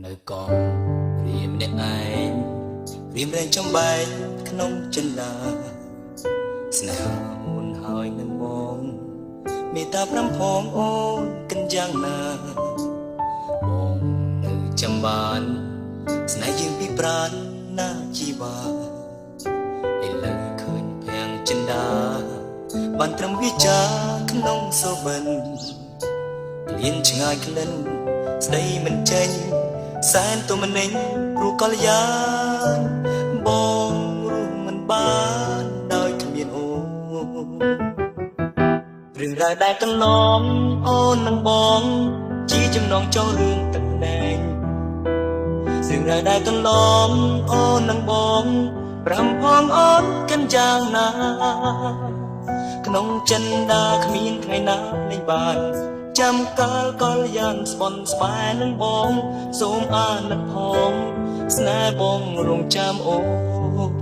នៅកងរៀមម្នាក់ឯងរៀមរែងចំបែកក្នុងចិន្តាស្នេហាអូនហើយនឹងបងមេត្តាប្រាំផងអូនកិនយ៉ាងណាបងនៅចាំបានស្នេហ៍យើងពីប្រាណណាជីវ៉ាឥឡូវឃើញភាំងចិន្តាបានត្រឹមវិចាក្នុងសូបិនលៀនឆ្ងាយក្លិនស្ដីមិនចេញសែនទុំនិញព្រោះកល្យានបងរស់មិនបានដោយគ្មានអូនរឿងរ៉ាវដែលកន្លងអូននឹងបងជាចំណងចូលរឿងទឹកដែងរឿងរ៉ាវដែលកន្លងអូននឹងបងប្រាំផងអូនកិនយ៉ាងណាក្នុងចិន្តាគ្មានថ្ងៃណាលេងបានចាំកាលកលយានស្បន់ស្បែនឹងបងសូមអាណិតផងស្នេហ៍បងរងចាំអូន